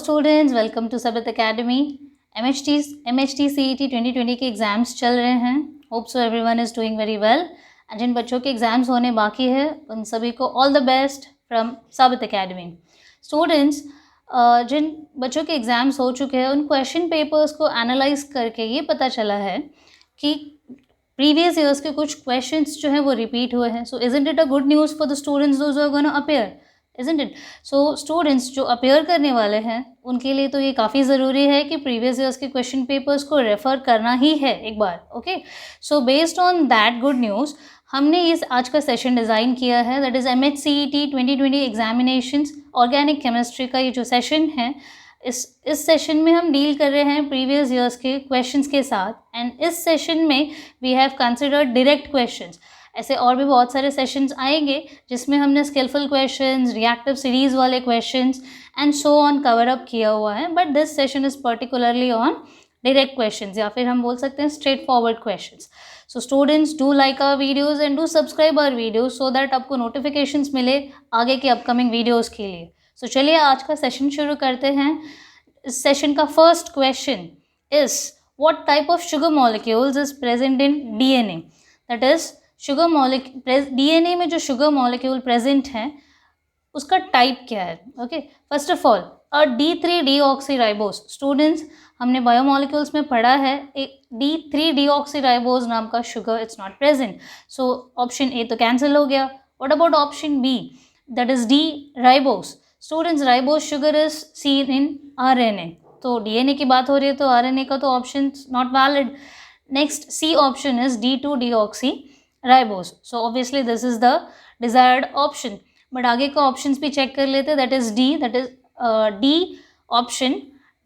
Students, welcome to Sabat academy. MHT CET 2020 के exams चल रहे हैं। Hope so everyone is doing very well. जिन बच्चों के एग्ज़ाम्स होने बाकी है उन सभी को all the best from Sabat academy. Students, जिन बच्चों के एग्ज़ाम्स हो चुके हैं उन क्वेश्चन पेपर्स को एनालाइज करके ये पता चला है कि प्रीवियस ईयर्स के कुछ क्वेश्चंस जो हैं वो रिपीट हुए हैं। So isn't it a good news for the students those who are gonna appear, isn't it? So students जो अपेयर करने वाले हैं उनके लिए तो ये काफ़ी ज़रूरी है कि प्रीवियस ईयर्स के क्वेश्चन पेपर्स को रेफ़र करना ही है एक बार। Okay, so based on that good news हमने इस आज का सेशन डिज़ाइन किया है, that is MHCET 2020 examinations organic chemistry का ये जो सेशन है, इस सेशन में हम डील कर रहे हैं प्रीवियस ईयर्स के क्वेश्चंस के साथ। एंड इस सेशन में we have considered direct questions. ऐसे और भी बहुत सारे सेशंस आएंगे जिसमें हमने स्किलफुल क्वेश्चंस, रिएक्टिव सीरीज वाले questions and so on cover up किया हुआ है, but this session is particularly on direct questions, या फिर हम बोल सकते हैं straightforward questions. So students, do like our videos and do subscribe our videos so that आपको नोटिफिकेशंस मिले आगे के अपकमिंग वीडियोज़ के लिए। सो चलिए आज का सेशन शुरू करते हैं। इस सेशन का first question is what type of sugar molecules is present in DNA? That is sugar molecule, DNA में जो शुगर मॉलिक्यूल प्रेजेंट है उसका टाइप क्या है? Okay, first of all a D3-deoxyribose। Students, हमने बायोमॉलिक्यूल्स में पढ़ा है एक D3-deoxyribose नाम का शुगर इट्स नॉट प्रेजेंट। सो ऑप्शन ए तो कैंसिल हो गया। What about option B, that is D-ribose? Students, ribose sugar is seen in RNA, तो DNA की बात हो रही है तो RNA का तो option not valid. Next C option is D2-deoxyribose, so obviously this is the desired option. But आगे का ऑप्शंस भी चेक कर लेते हैं, that is D option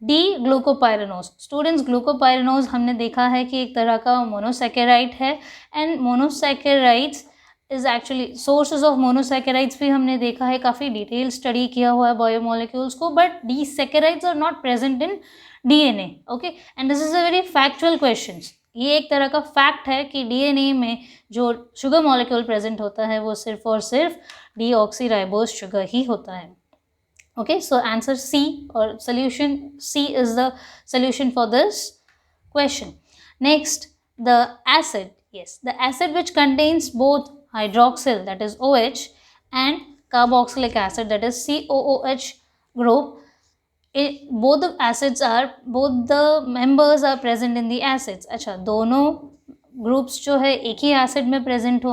D, glucopyranose. Students, glucopyranose हमने देखा है कि एक तरह का मोनोसैकेराइड है and monosaccharides is actually sources of monosaccharides भी हमने देखा है, काफ़ी डिटेल स्टडी किया हुआ है बायोमोलिक्यूल्स को, but disaccharides are not present in DNA। Okay, and this is a very factual question. ये एक तरह का फैक्ट है कि DNA में जो शुगर मॉलिक्यूल प्रेजेंट होता है वो सिर्फ और सिर्फ डीऑक्सीराइबोज शुगर ही होता है। ओके, सो आंसर सी और solution C is the solution for this question. Next, the acid. Yes, the acid which contains both hydroxyl, that is OH, and carboxylic acid, that is COOH group. Both the members are present in the acids. अच्छा, दोनों groups जो है एक ही acid में present हो।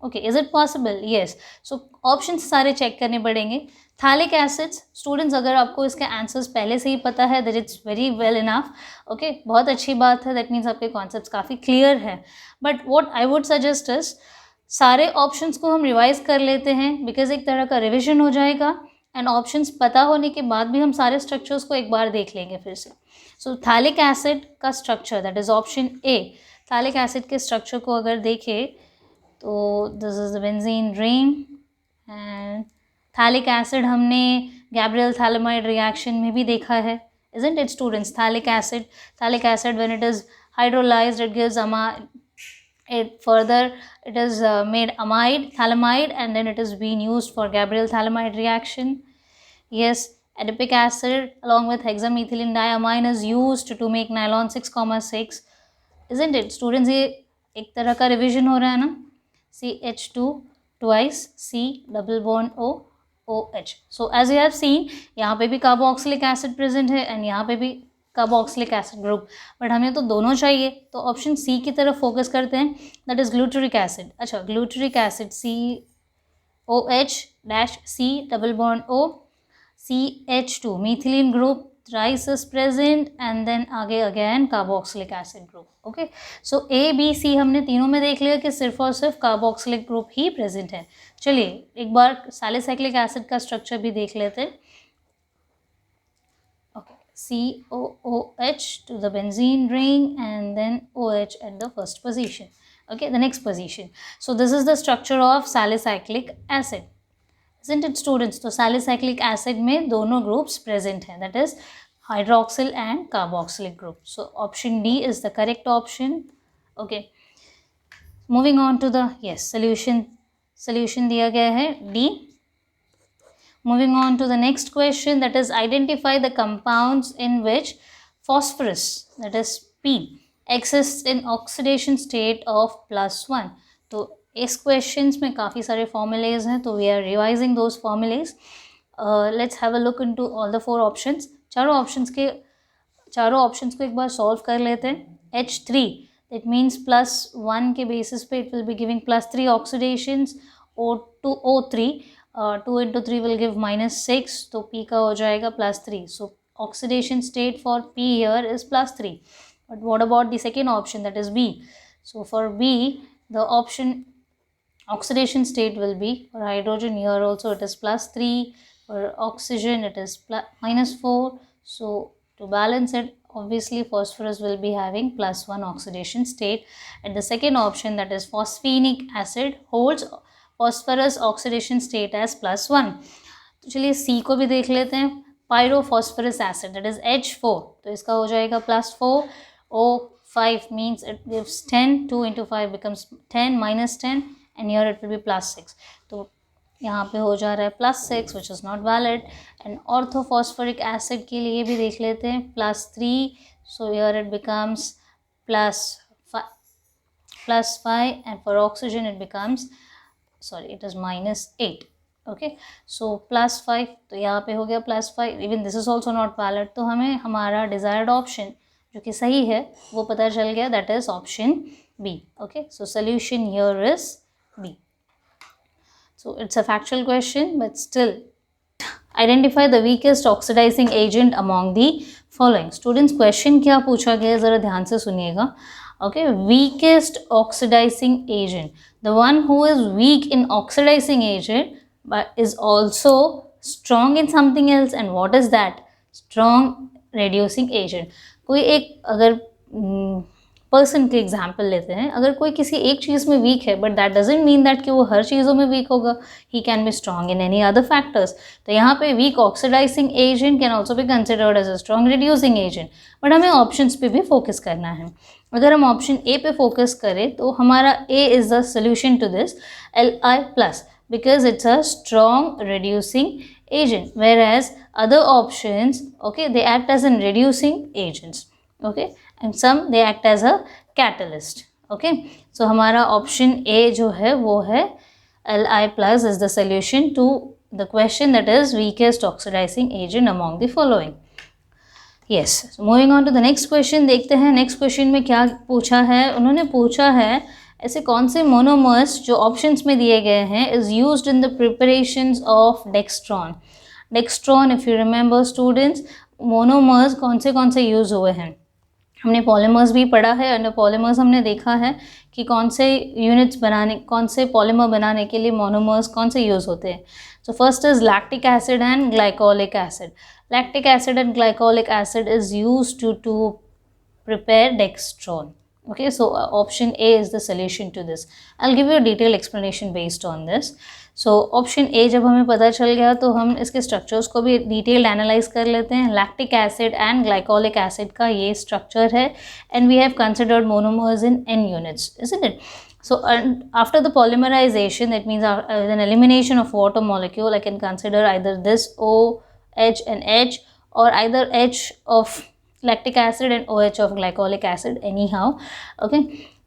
Okay, is it possible? Yes. So option सारे check करने पड़ेंगे। थैलिक एसिड्स, स्टूडेंट्स अगर आपको इसके आंसर्स पहले से ही पता है that it's very well enough. Okay, बहुत अच्छी बात है, दैट मीन्स आपके कॉन्सेप्ट्स काफ़ी क्लियर है। But what I would suggest is सारे ऑप्शंस को हम रिवाइज कर लेते हैं, बिकॉज एक तरह का रिविजन हो जाएगा एंड ऑप्शंस पता होने के बाद भी हम सारे स्ट्रक्चर्स को एक बार देख लेंगे फिर से। सो थैलिक एसिड का structure, that is option A. Phthalic acid के स्ट्रक्चर को अगर देखें तो this is the benzene ring and phthalic acid हमने गैब्रियल थैलेमाइड रिएक्शन में भी देखा है, isn't it students? Thalic acid when it is hydrolyzed it gives it is made amide, thalamide, and then it is being used for Gabriel thalamide reaction. Yes, adipic acid along with hexamethylene diamine is used to make nylon 6,6, isn't it students? ये एक तरह का revision हो रहा है ना, CH2 twice C double bond OH. So as you have seen, यहाँ पे भी कार्बोक्सिलिक एसिड प्रेजेंट है एंड यहाँ पे भी कार्बोक्सिलिक एसिड ग्रुप, बट हमें तो दोनों चाहिए, तो ऑप्शन सी की तरफ फोकस करते हैं, दैट इज ग्लूटरिक एसिड। अच्छा, glutaric acid COH-C double bond O, CH2 methylene group thrice is present and then आगे again carboxylic acid group. Okay, so A, B, C हमने तीनों में देख लिया कि सिर्फ और सिर्फ कार्बोक्सिलिक ग्रुप ही प्रेजेंट है। चलिए एक बार सैलिसाइक्लिक एसिड का स्ट्रक्चर भी देख लेते हैं। Okay, COOH to the benzene ring and then OH at the first position. Okay, the next position. So this is the structure of salicylic acid. Isn't it students? तो salicylic acid में दोनों groups present हैं, that is hydroxyl and carboxylic group. So option D is the correct option. Okay, moving on to the solution दिया गया है D. Moving on to the next question, that is identify the compounds in which phosphorus, that is P, exists in oxidation state of +1. तो इस questions में काफ़ी सारे formulas हैं, तो we are revising those formulas. Let's have a look into all the 4 options. चारों options को एक बार सॉल्व कर लेते हैं. H3, that means +1 के बेसिस पे it will be giving +3 oxidations. O3, 2 into 3 will give -6, तो P का हो जाएगा +3. So oxidation state for P here is +3. But what about the second option, that is B? So for B, the option oxidation state will be, for hydrogen here also it is +3, for oxygen it is -4. So to balance it, obviously phosphorus will be having +1 oxidation state. And the second option, that is phosphenic acid, holds phosphorus oxidation state as +1. तो चलिए C को भी देख लेते हैं. Pyrophosphorus acid, that is H4, तो इसका हो जाएगा +4. O5 means it gives 10, 2 into 5 becomes 10, -10, and here it will be +6. तो यहाँ पे हो जा रहा है +6, which is not valid. And orthophosphoric acid के लिए भी देख लेते हैं, +3, so here it becomes +5, and for oxygen it becomes, sorry, it is -8. Okay, so +5, तो यहाँ पे हो गया +5. Even this is also not valid. तो हमें हमारा desired option जो कि सही है वो पता चल गया, that is option B. Okay, so solution here is B. So it's a factual question, but still identify the weakest oxidizing agent among the following. Students, question क्या पूछा गया है ज़रा ध्यान से सुनिएगा. Okay, weakest oxidizing agent, the one who is weak in oxidizing agent but is also strong in something else. And what is that? Strong reducing agent. कोई एक अगर पर्सन के एग्जाम्पल लेते हैं, अगर कोई किसी एक चीज़ में वीक है, but that doesn't mean that कि वो हर चीज़ों में वीक होगा. He can be strong in any other factors. तो यहाँ पे weak oxidising agent can also be considered as a strong reducing agent. But हमें ऑप्शंस पे भी फोकस करना है. अगर हम ऑप्शन ए पे फोकस करें तो हमारा A is the solution to this Li+, because it's a strong reducing agent, whereas other options, okay, they act as in reducing agents, okay, and some they act as a catalyst. Okay, so हमारा option A जो है वो है Li+ is the solution to the question, that is weakest oxidizing agent among the following. Yes, so moving on to the next question. देखते हैं next question में क्या पूछा है. उन्होंने पूछा है ऐसे कौन से मोनोमर्स जो ऑप्शंस में दिए गए हैं is used in the preparations of dextran. Dextran, if you remember students, monomers कौन से यूज़ हुए हैं. हमने पॉलीमर्स भी पढ़ा है. अंडर पॉलीमर्स हमने देखा है कि कौन से यूनिट्स बनाने, कौन से पॉलीमर बनाने के लिए मोनोमर्स कौन से यूज़ होते हैं. So first is lactic acid and glycolic acid. Lactic acid and glycolic acid is used to prepare dextron. Okay, so option A is the solution to this. I'll give you a detailed explanation based on this. So option A जब हमें पता चल गया तो हम इसके structures को भी डिटेल्ड एनालाइज कर लेते हैं. Lactic acid and glycolic acid का ये स्ट्रक्चर है, and we have considered monomers in n units, isn't it? So after the polymerization, that means with an elimination of water molecule, I can consider either this OH and H, or either H of lactic acid and OH of glycolic acid, anyhow. Okay,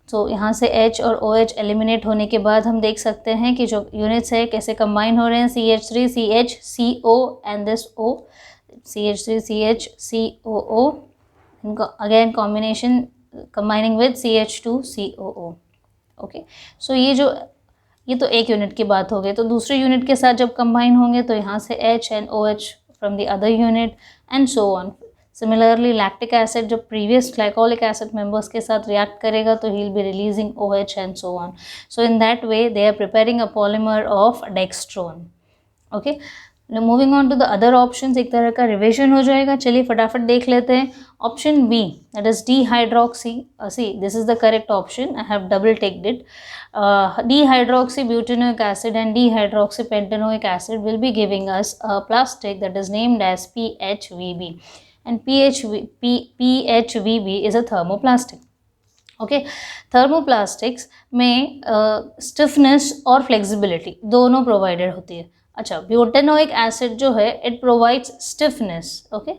so यहाँ से H और OH eliminate होने के बाद हम देख सकते हैं कि जो यूनिट्स है कैसे कंबाइन हो रहे हैं. CH3 CH CO and this O, CH3 CH COO, again combination combining with CH2 COO. Okay, so ये तो एक यूनिट की बात हो गई. तो दूसरे यूनिट के साथ जब कंबाइन होंगे तो यहाँ से H and OH from the other unit and so on. Similarly lactic acid जब प्रीवियस ग्लाइकोलिक एसिड मेंबर्स के साथ रिएक्ट करेगा तो he will be releasing OH and so on. So in that way they are preparing a polymer of dextran. Okay, moving on to the other options, एक तरह का revision हो जाएगा. चलिए फटाफट देख लेते हैं. Option B, that is dihydroxy. C, this is the correct option. I have double checked it. Dihydroxy butanoic acid and dihydroxy pentanoic acid will be giving us a plastic that is named as PHVB. And PHVB is a thermoplastic. Okay, thermoplastics में stiffness और flexibility दोनों provided होती है. अच्छा, butanoic acid जो है it provides stiffness, okay,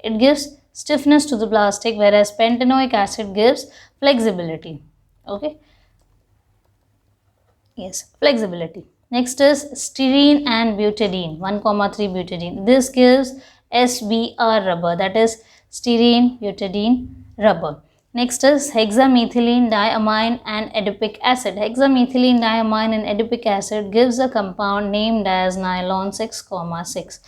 it gives stiffness to the plastic, whereas pentanoic acid gives flexibility. Okay, yes, flexibility. Next is styrene and butadiene, 1,3 butadiene. This gives SBR rubber, that is styrene butadiene rubber. Next is hexamethylene diamine and adipic acid. Hexamethylene diamine and adipic acid gives a compound named as nylon 6,6.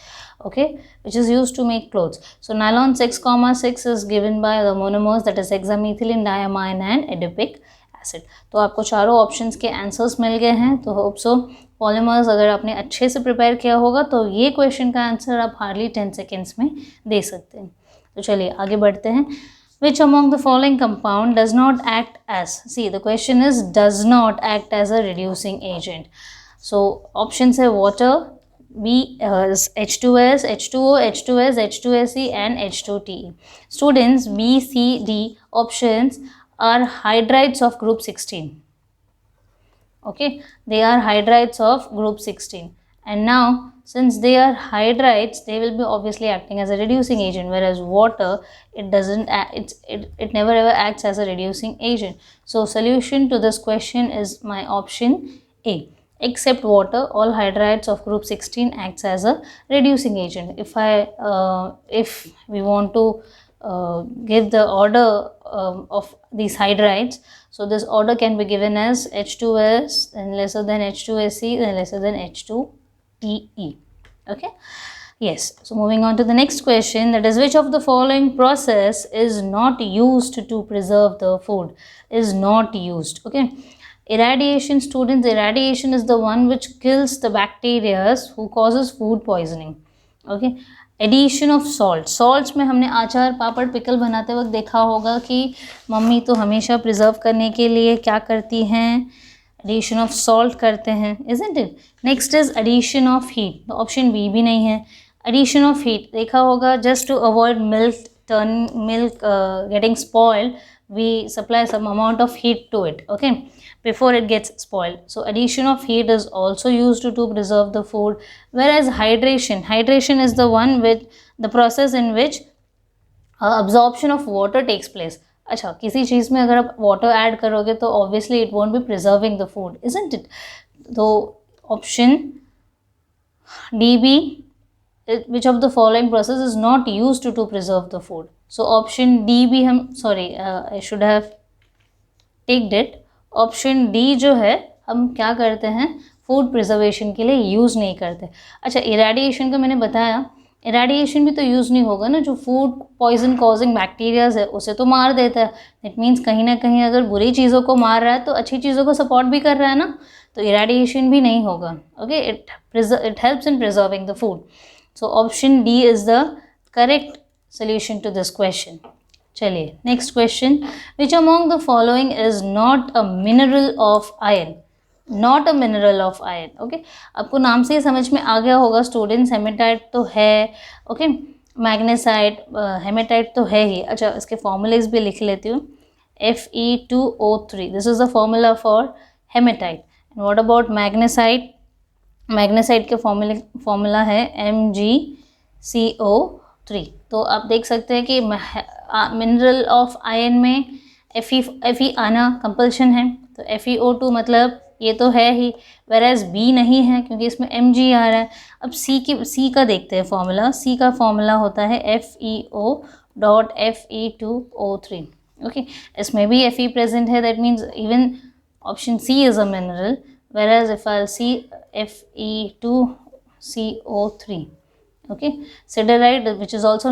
Okay, which is used to make clothes. So nylon 6,6 is given by the monomers, that is hexamethylene diamine and adipic acid. तो आपको चारों options के answers मिल गए हैं. तो hope so polymers अगर आपने अच्छे से प्रिपेयर किया होगा तो ये क्वेश्चन का आंसर आप हार्डली 10 सेकेंड्स में दे सकते हैं. तो चलिए आगे बढ़ते हैं. Which among the following compound does not act as, see the question is does not act as a reducing agent. So options है water, B is H2S, H2O, H2S, H2SE and H2TE. Students, B, C, D options are hydrides of group 16. Okay, they are hydrides of group 16. And now, since they are hydrides, they will be obviously acting as a reducing agent, whereas water, it doesn't, it never ever acts as a reducing agent. So solution to this question is my option A. Except water, all hydrides of group 16 acts as a reducing agent. If we want to give the order of these hydrides, so this order can be given as H2S, then lesser than H2SE, then lesser than H2TE. Okay, yes. So moving on to the next question, that is which of the following process is not used to preserve the food? Is not used. Okay. Irradiation, students, irradiation is the one which kills the bacteria who causes food poisoning. Okay. Addition of salt, salts में हमने आचार पापड़ pickle बनाते वक्त देखा होगा कि mummy तो हमेशा प्रिजर्व करने के लिए क्या करती हैं, एडिशन ऑफ सॉल्ट करते हैं, isn't it. Next is addition of heat, तो ऑप्शन बी भी नहीं है. एडिशन ऑफ हीट देखा होगा, just to avoid milk getting spoiled, we supply some amount of heat to it, okay, before it gets spoiled. So addition of heat is also used to preserve the food, whereas hydration is the one with the process in which absorption of water takes place. अच्छा, किसी चीज़ में अगर आप water add करोगे तो obviously it won't be preserving the food, isn't it? तो option DB, which of the following process is not used to preserve the food? So option D भी हम, sorry, I should have ticked it. Option D जो है हम क्या करते हैं, food preservation के लिए यूज़ नहीं करते. अच्छा, इरेडिएशन का मैंने बताया, इरेडिएशन भी तो यूज़ नहीं होगा ना, जो फूड पॉइजन कॉजिंग बैक्टीरियाज है उसे तो मार देता है. दैट मीन्स कहीं ना कहीं अगर बुरी चीज़ों को मार रहा है तो अच्छी चीज़ों को सपोर्ट भी कर रहा है ना, तो इरेडिएशन भी नहीं होगा. Okay, it helps in preserving the food. So option D is the correct solution to this question. चलिए next question, which among the following is not a mineral of iron. Not a mineral of iron. Okay, आपको नाम से ही समझ में आ गया होगा students, haematite तो है, ओके, मैग्नेसाइट, हेमेटाइट तो है ही. अच्छा, इसके फॉर्मूलेज भी लिख लेती हूँ. Fe2O3, this is the formula for hematite. And what about magnesite? Magnesite के फॉर्मूला है Mgco3. तो आप देख सकते हैं कि मिनरल ऑफ आयरन में Fe आना कंपल्शन है, तो FeO2 मतलब ये तो है ही, वेराज बी नहीं है क्योंकि इसमें Mg आ रहा है. अब सी का देखते हैं फॉर्मूला. सी का फॉर्मूला होता है FeO.Fe2O3. ओके, इसमें भी Fe प्रेजेंट है, that means even option C is a mineral, whereas if I see Fe2CO3. Okay, siderite, which is also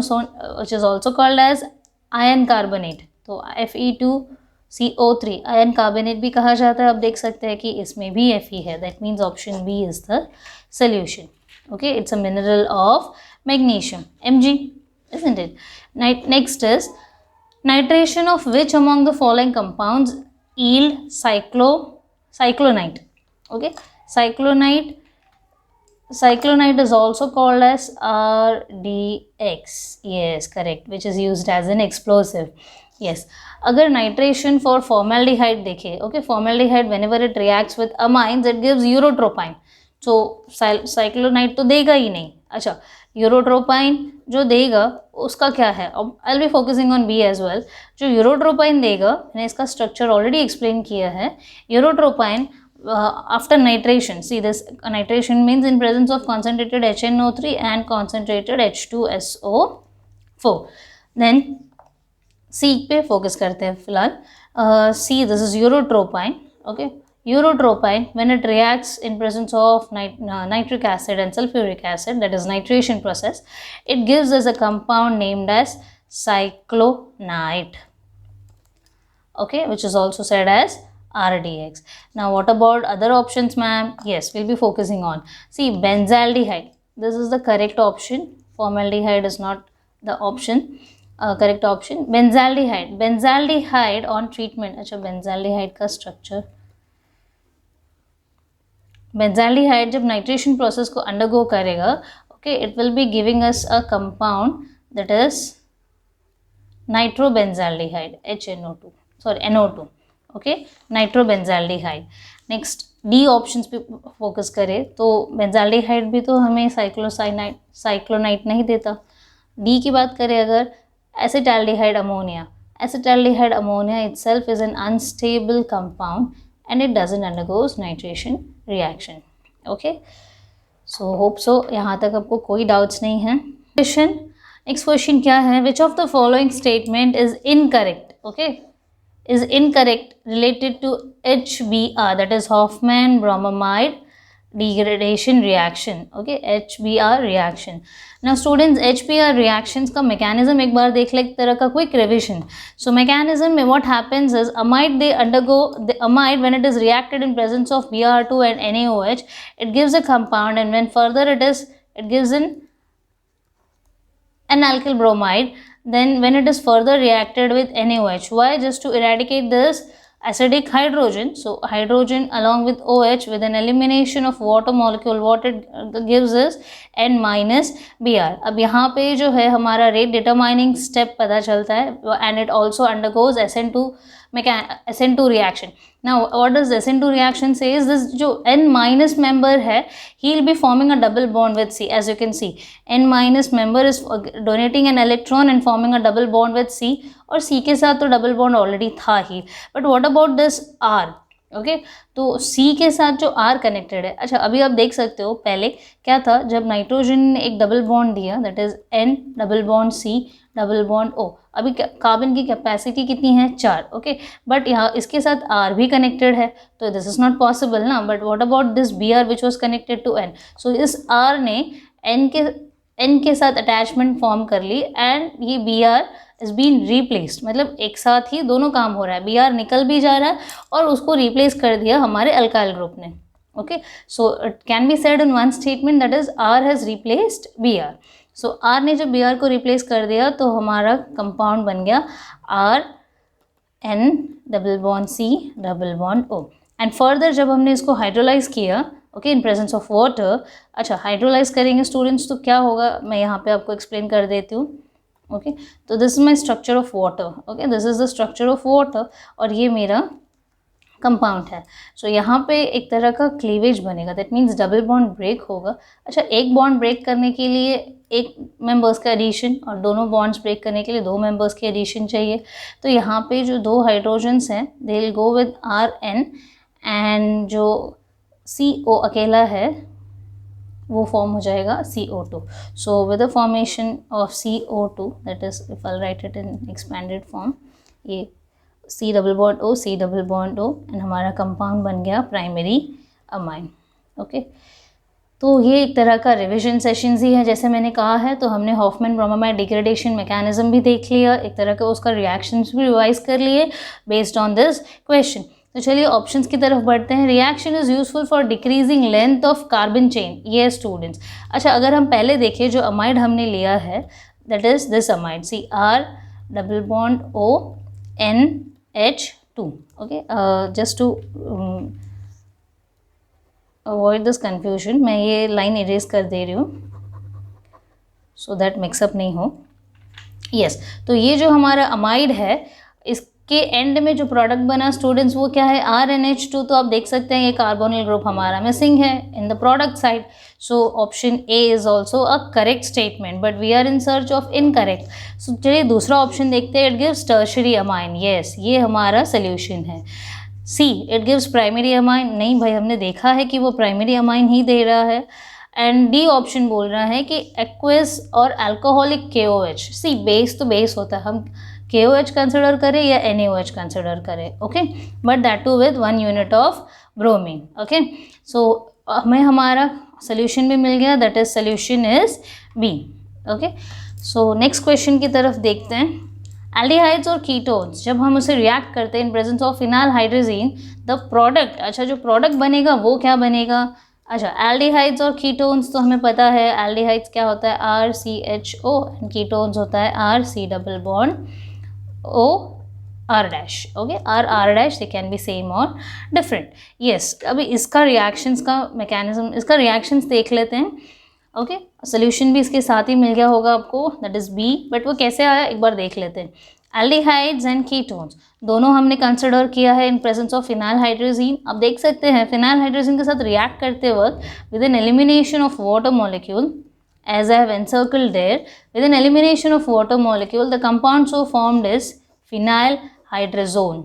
called as iron carbonate, तो Fe2CO3 आयरन कार्बोनेट भी कहा जाता है. आप देख सकते हैं कि इसमें भी Fe है, that means option B is the solution. Okay, it's a mineral of magnesium, Mg, isn't it? Next is nitration of which among the following compounds yield cyclonite. Okay, cyclonite is also called as RDX. Yes, correct, which is used as an explosive. Yes, अगर nitration for formaldehyde देखें, okay, formaldehyde whenever it reacts with amines it gives urotropine. तो साइक्लोनाइट तो देगा ही नहीं। अच्छा, यूरोट्रोपाइन जो देगा उसका क्या है, अब I will be focusing on B as well. जो यूरोट्रोपाइन देगा, मैंने इसका स्ट्रक्चर ऑलरेडी एक्सप्लेन किया है। यूरोट्रोपाइन after nitration, see this nitration means in presence of concentrated HNO3 and concentrated H2SO4. then C पे फोकस करते हैं फिलहाल। C, this is urotropine. Okay, urotropine, when it reacts in presence of nitric acid and sulfuric acid, that is nitration process, it gives us a compound named as cyclonite, okay, which is also said as RDX. Now what about other options, ma'am? Yes, we'll be focusing on, see, benzaldehyde. This is the correct option. Formaldehyde is not the option, correct option. Benzaldehyde on treatment. अच्छा, benzaldehyde का structure, benzaldehyde जब nitration process को undergo करेगा, okay, it will be giving us a compound that is nitrobenzaldehyde, HNO2, sorry, NO2, okay, nitrobenzaldehyde. Next D options पे focus करें तो benzaldehyde भी तो हमें साइक्लोनाइट नहीं देता। डी की बात करें अगर, acetaldehyde ammonia, acetaldehyde ammonia itself is an unstable compound and it doesn't undergoes nitration reaction. Okay, so hope so यहाँ तक आपको कोई डाउट्स नहीं है। क्वेश्चन, नेक्स्ट क्वेश्चन क्या है, which of the following statement is incorrect, okay, is incorrect related to HBr, that is Hoffman bromamide degradation reaction, okay, HBr reaction. Now students, HBr reactions का mechanism एक बार देख ले, एक तरह का quick revision. So mechanism में what happens is amide, they undergo the amide when it is reacted in presence of Br2 and NaOH, it gives a compound, and when further it gives an alkyl bromide. Then when it is further reacted with NaOH, why? Just to eradicate this acidic hydrogen. So hydrogen along with OH, with an elimination of water molecule, what it gives is N minus Br. अब यहाँ पे जो है हमारा rate determining step पता चलता है, and it also undergoes SN2 reaction. Now what does SN2 reaction say is this, जो N minus member है, he will be forming a double bond with C. As you can see, N minus member is donating an electron and forming a double bond with C, और C के साथ तो double bond already था ही, but what about this R? Okay, तो C के साथ जो R connected है, अच्छा अभी आप देख सकते हो पहले क्या था, जब नाइट्रोजन ने एक डबल बॉन्ड दिया, that is N double bond C double bond O, अभी कार्बन की कैपेसिटी कितनी है 4, ओके, बट यहाँ इसके साथ R भी कनेक्टेड है, तो दिस इज नॉट पॉसिबल ना। But what about this Br which was connected to N, so इस R ने N के साथ अटैचमेंट फॉर्म कर ली, एंड ये Br इज बीन रिप्लेस्ड, मतलब एक साथ ही दोनों काम हो रहा है, Br निकल भी जा रहा है और उसको रिप्लेस कर दिया हमारे अल्काइल ग्रुप ने। Okay, so it can be said in one statement that is R has replaced Br। So R ने जब Br को रिप्लेस कर दिया तो हमारा कंपाउंड बन गया R N double bond C double bond O। And further जब हमने इसको हाइड्रोलाइज किया, okay, in presence of water, अच्छा हाइड्रोलाइज करेंगे स्टूडेंट्स तो क्या होगा, मैं यहाँ पे आपको एक्सप्लेन कर देती हूँ। ओके, तो this is my structure of water, okay, this is the structure of water, और ये मेरा कंपाउंड है। सो यहाँ पे एक तरह का क्लीवेज बनेगा, that means double bond break होगा। अच्छा, एक बॉन्ड ब्रेक करने के लिए एक मेंबर्स का एडिशन, और दोनों बॉन्ड्स ब्रेक करने के लिए दो मेंबर्स की एडिशन चाहिए। तो यहाँ पे जो दो हाइड्रोजन्स हैं, they will go with RN, and जो CO अकेला है वो फॉर्म हो जाएगा CO2। So with the formation of CO2, that is if I right it in expanded form, ये C double bond O, C double bond O, and हमारा compound बन गया प्राइमरी अमाइन। ओके, तो ये एक तरह का रिविजन सेशंस ही है, जैसे मैंने कहा है। तो हमने हॉफमैन ब्रोमामाइड डिग्रेडेशन मैकेनिज्म भी देख लिया, एक तरह का उसका रिएक्शंस भी रिवाइज कर लिए बेस्ड ऑन दिस क्वेश्चन। तो चलिए ऑप्शंस की तरफ बढ़ते हैं। Reaction is useful for decreasing length of carbon chain, ये स्टूडेंट्स। अच्छा, अगर हम पहले देखें जो अमाइड हमने लिया है, that is this amide, CR double bond O NH2, okay, just to avoid this confusion, मैं ये लाइन इरेज कर दे रही हूँ सो दैट मिक्सअप नहीं हो। यस, तो ये जो हमारा अमाइड है, इस के एंड में जो प्रोडक्ट बना स्टूडेंट्स वो क्या है, RNH2। तो आप देख सकते हैं ये कार्बोनिल ग्रुप हमारा मिसिंग है in the product side. So option A is also a correct statement, but we are in search of incorrect. So चलिए दूसरा ऑप्शन देखते हैं, it gives tertiary amine. Yes, ये हमारा सोल्यूशन है। C, it gives primary amine. नहीं भाई, हमने देखा है कि वो प्राइमरी अमाइन ही दे रहा है। एंड डी ऑप्शन बोल रहा है कि एक्वस और अल्कोहलिक KOH। सी, बेस तो बेस होता है, हम KOH कंसिडर करें या NaOH कंसिडर करें, okay, but that too with 1 unit of bromine. Okay, so हमें हमारा सोल्यूशन भी मिल गया, that is solution is B. Okay, so next question की तरफ देखते हैं। एल्डिहाइड्स और कीटोन्स जब हम उसे रिएक्ट करते हैं in presence of phenyl hydrazine, the product, अच्छा जो प्रोडक्ट बनेगा वो क्या बनेगा। अच्छा, एल्डिहाइड्स और कीटोन्स तो हमें पता है, एल्डिहाइड्स क्या होता है RCHO एंड कीटोन्स होता है RC double bond O R dash. Okay, R dash, they can be same और डिफरेंट। यस, अभी इसका रिएक्शंस का मैकेनिज्म, इसका रिएक्शंस देख लेते हैं। ओके, सोल्यूशन भी इसके साथ ही मिल गया होगा आपको, दैट इज बी, बट वो कैसे आया एक बार देख लेते हैं। एल्डिहाइड्स एंड कीटोन्स दोनों हमने कंसिडर किया है in presence of phenyl hydrazine. आप देख सकते हैं फिनाइल हाइड्रोजीन के साथ रिएक्ट करते वक्त with an elimination of water molecule, as I have encircled there, with an elimination of water molecule, the compound so formed is phenyl hydrazone.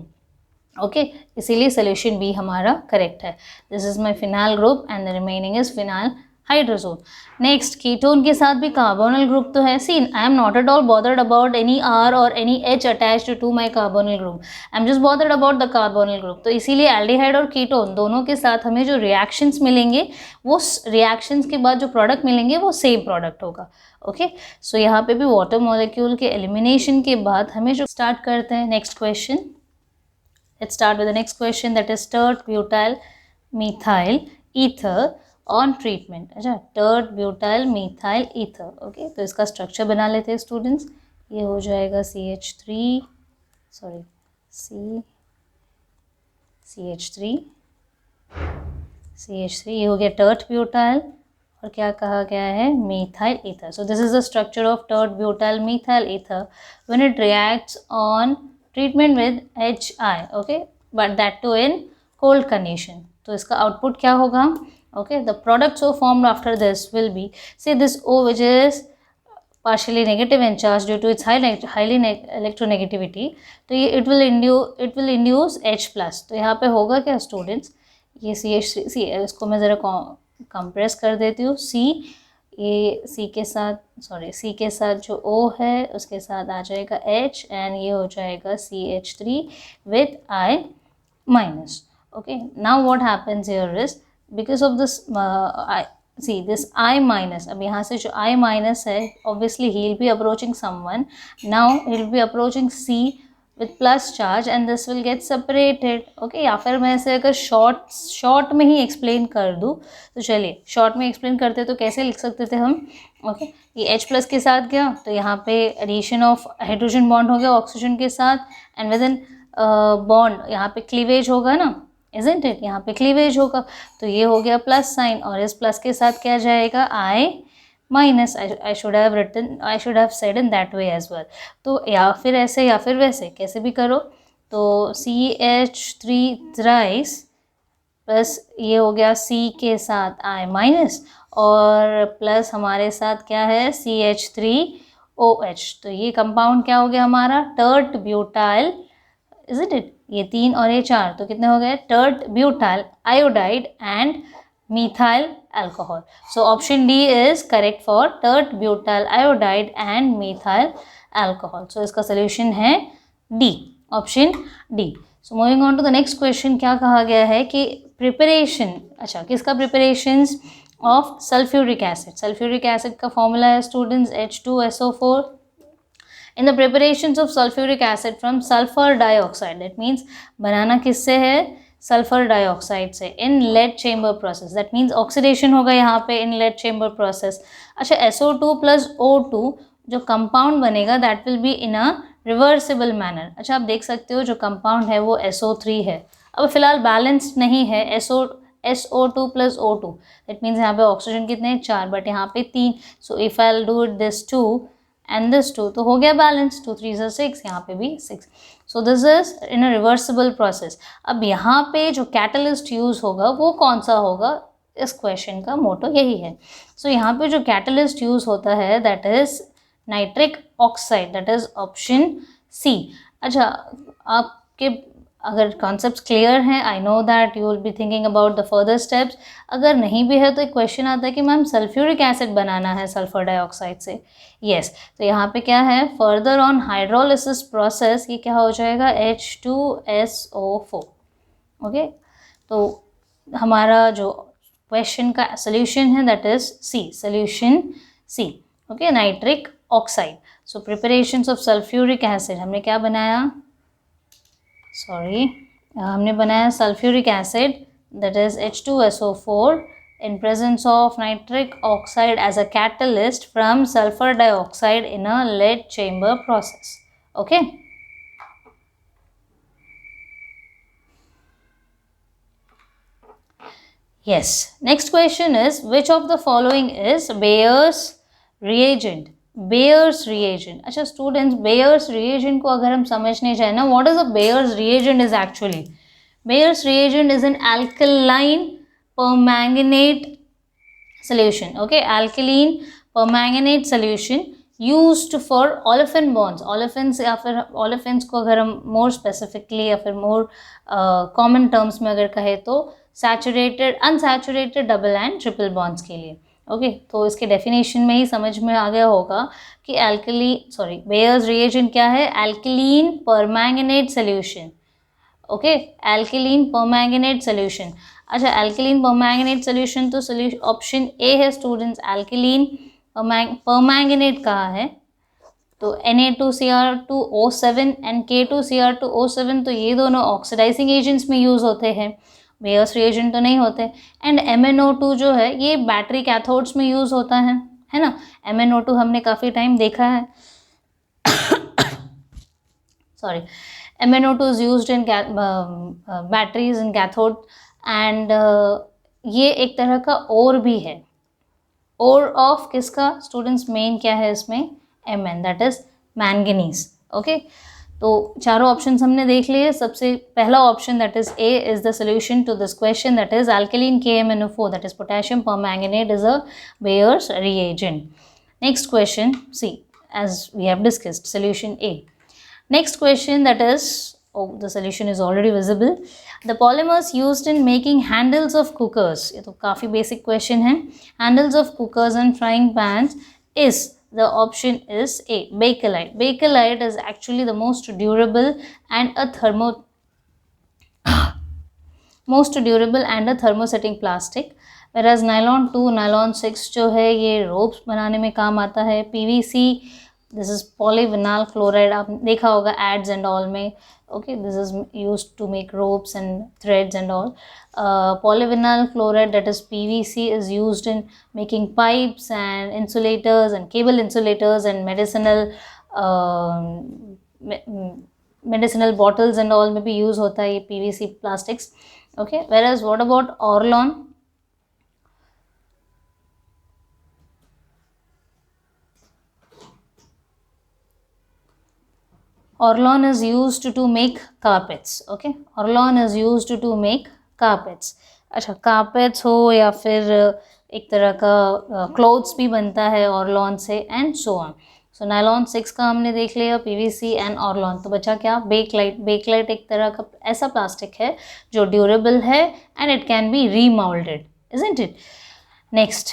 Okay, इसीलिए solution B हमारा correct है। This is my phenyl group and the remaining is phenyl hydrazone. Next, ketone के साथ भी carbonyl group तो है। See, I am not at all bothered about any R or any H attached to my carbonyl group. I am just bothered about the carbonyl group. तो इसीलिए aldehyde और ketone दोनों के साथ हमें जो reactions मिलेंगे, वो reactions के बाद जो product मिलेंगे वो same product होगा। ओके, सो यहाँ पे भी वाटर मॉलिक्यूल के एलिमिनेशन के बाद हमें जो स्टार्ट करते हैं next question. Let's start with the next question, that is tert butyl methyl ether on treatment. अच्छा, tert butyl methyl ether। Okay, तो इसका स्ट्रक्चर बना लेते हैं स्टूडेंट्स। ये हो जाएगा CH3, ये हो गया टर्ट ब्यूटाइल, और क्या कहा गया है, methyl ether। So this is the structure of tert butyl methyl ether when it reacts on treatment with HI। Okay, but that too in cold condition. तो इसका आउटपुट क्या होगा, okay, the product so formed after this will be, say this O which is partially negative in charge due to its highly electronegativity, तो ये it will induce H plus। तो यहाँ पे होगा क्या स्टूडेंट्स, ये CH3, इसको मैं ज़रा कंप्रेस कर देती हूँ। ये C के साथ जो O है उसके साथ आ जाएगा H एंड ये हो जाएगा CH3 with I minus। okay, now what happens here is because of this this I minus, अब यहाँ से जो I minus है obviously he will be approaching someone, now he will be approaching C with plus charge and this will get separated। okay, या फिर मैं इसे अगर शॉर्ट में ही एक्सप्लेन कर दूँ तो चलिए शॉर्ट में एक्सप्लेन करते तो कैसे लिख सकते थे हम। ओके, ये H प्लस के साथ गया तो यहाँ पे एडिशन ऑफ हाइड्रोजन बॉन्ड हो गया ऑक्सीजन के साथ, एंड विद इन बॉन्ड यहाँ पे क्लीवेज होगा ना, isn't it, यहाँ पे क्लीवेज होगा, तो ये हो गया प्लस साइन, और इस प्लस के साथ क्या जाएगा I minus. I should have said in that way as well। तो या फिर ऐसे या फिर वैसे कैसे भी करो, तो CH3 थ्राइस प्लस ये हो गया C के साथ I माइनस, और प्लस हमारे साथ क्या है CH3OH। तो ये कंपाउंड क्या हो गया हमारा, टर्ट ब्यूटाइल, isn't it, ये 3 और ये 4, तो कितने हो गए, tert butyl iodide and methyl alcohol। So option D is correct for tert butyl iodide and methyl alcohol। So इसका solution है D, option D। So moving on to the next question, क्या कहा गया है कि preparation, अच्छा किसका preparations of sulfuric acid। sulfuric acid का formula है students H2SO4। In the preparations of sulfuric acid from sulfur dioxide, that means बनाना किससे है, सल्फर डाइऑक्साइड से, in lead chamber process, that means oxidation होगा यहाँ पे इन लेड चेम्बर प्रोसेस। अच्छा, SO2 plus O2 जो कंपाउंड बनेगा that will be in a reversible manner. अच्छा, आप देख सकते हो जो कंपाउंड है वो SO3 है, अब फिलहाल बैलेंस्ड नहीं है SO2 plus O2, that means यहाँ पे ऑक्सीजन कितने 4 बट यहाँ पे 3। So if I will do this 2 and this 2, तो हो गया बैलेंस, 2 3 6, यहाँ पे भी 6. सो this is in a reversible process. अब यहाँ पे जो कैटलिस्ट यूज़ होगा वो कौन सा होगा, इस क्वेश्चन का मोटो यही है. सो यहाँ पे जो कैटलिस्ट यूज़ होता है that is nitric oxide, that is option C. अच्छा, आपके अगर कॉन्सेप्ट्स क्लियर हैं, I know that you will be thinking about the further steps. अगर नहीं भी है तो एक क्वेश्चन आता है कि मैम सल्फ्यूरिक एसिड बनाना है सल्फर डाइऑक्साइड से. यस, तो यहाँ पे क्या है, फर्दर ऑन हाइड्रोलिसिस प्रोसेस ये क्या हो जाएगा, H2SO4. ओके, तो हमारा जो क्वेश्चन का सोल्यूशन है that is C, solution C. Okay, nitric oxide. So preparations of sulphuric acid, हमने क्या बनाया, हमने बनाया sulphuric acid that is H2SO4 in presence of nitric oxide as a catalyst from sulfur dioxide in a lead chamber process. Okay. Yes. Next question is, which of the following is Bayer's reagent? Bayer's reagent. अच्छा students, Bayer's reagent को अगर हम समझने जाए ना, what is a Bayer's reagent is actually? Bayer's reagent is an alkaline permanganate solution. Okay, alkaline permanganate solution used for olefin bonds. Olefins या फिर olefins को अगर हम more specifically या फिर more common terms में अगर कहे तो saturated, unsaturated double and triple bonds के लिए. ओके, तो इसके डेफिनेशन में ही समझ में आ गया होगा कि बेयर्स रिएजेंट क्या है, alkaline permanganate solution. Okay, alkaline permanganate solution. अच्छा, एल्कलीन परमैंगनेट सोल्यूशन तो ऑप्शन ए है स्टूडेंट्स. एल्कलीन परमैंगनेट कहा है तो Na2Cr2O7 एंड K2Cr2O7, तो ये दोनों ऑक्सीडाइजिंग एजेंट्स में यूज़ होते हैं, बेयर्स रिएजेंट तो नहीं होते. एंड MnO2 जो है ये बैटरी कैथोड्स में यूज़ होता है ना. MnO2 हमने काफ़ी टाइम देखा है. Sorry, MnO2 is used in batteries in cathode. And ये एक तरह का ओर भी है. ओर ऑफ किसका स्टूडेंट्स, मेन क्या है इसमें, Mn, that is manganese. Okay, तो चारों ऑप्शंस हमने देख लिए. सबसे पहला option that is A is the solution to this question, that is alkaline KMnO4, that is potassium permanganate is a Bayer's reagent. Next question, see, as we have discussed, solution A. Next question that is, the solution is already visible. The polymers used in making handles of cookers, ये तो काफ़ी basic question है. Handles of cookers and frying pans is, the option is A, Bakelite. Bakelite is actually the most durable and a thermosetting plastic, whereas nylon 2, nylon 6 जो है ये ropes बनाने में काम आता है. PVC, this is polyvinyl chloride, आप देखा होगा ads and all में. Okay, this is used to make ropes and threads and all. Polyvinyl chloride, that is PVC, is used in making pipes and insulators and cable insulators and medicinal bottles and all में भी use होता है ये PVC plastics. Okay, whereas what about Orlon? Orlon is used to make carpets. Okay, Orlon is used to make carpets. अच्छा, carpets हो या फिर एक तरह का clothes भी बनता है Orlon से and so on. So nylon 6 का हमने देख लिया, PVC and Orlon. तो बचा क्या, Bakelite. Bakelite एक तरह का ऐसा प्लास्टिक है जो ड्यूरेबल है and it can be remolded, isn't it? Next,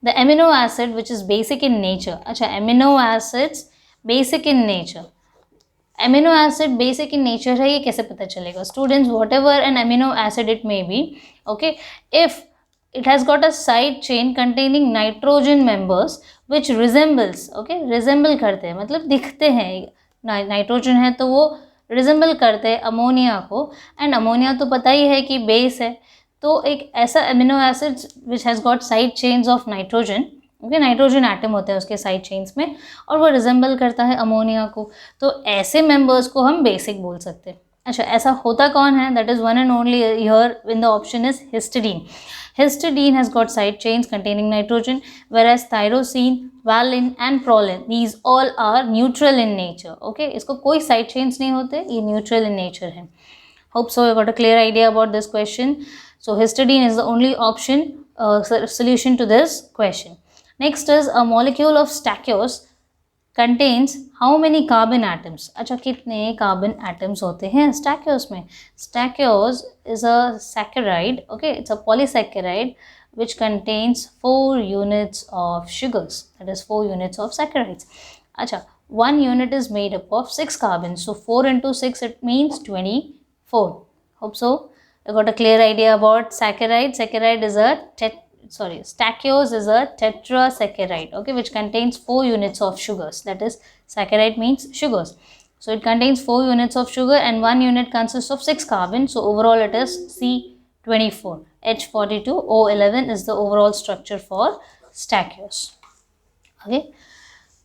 the amino acid which is basic in nature. अच्छा, amino acids basic in nature. Amino acid basic in nature है, ये कैसे पता चलेगा students? Whatever an amino acid it may be, okay, if it has got a side chain containing nitrogen members which resembles, okay, resemble करते हैं मतलब दिखते हैं, नाइट्रोजन है तो वो रिजेंबल करते हैं अमोनिया को. एंड अमोनिया तो पता ही है कि बेस है, तो एक ऐसा amino acid which has got side chains of nitrogen, okay, nitrogen atom होते हैं उसके साइड चेन्स में और वो रिजेंबल करता है अमोनिया को, तो ऐसे मेंबर्स को हम बेसिक बोल सकते हैं. अच्छा, ऐसा होता कौन है? That is one and only here in the option is histidine. Histidine has got side chains containing nitrogen, whereas tyrosine, valine and proline, these all are neutral in nature. Okay, इसको कोई side chains नहीं होते, ये neutral in nature है. Hope so you got a clear idea about this question. So histidine is the only option solution to this question. Next is a molecule of stachys contains how many carbon atoms? अच्छा, कितने carbon atoms होते हैं stachys में? Stachys is a saccharide, okay, it's a polysaccharide which contains 4 units of sugars, that is 4 units of saccharides. अच्छा, 1 unit is made up of 6 carbons, so 4 into 6 it means 24. Hope so you got a clear idea about saccharide. Saccharide is a stachys is a tetrasaccharide, okay, which contains 4 units of sugars, that is saccharide means sugars. So it contains 4 units of sugar and 1 unit consists of 6 carbons, so overall it is C24. H42O11 is the overall structure for stachys. Okay,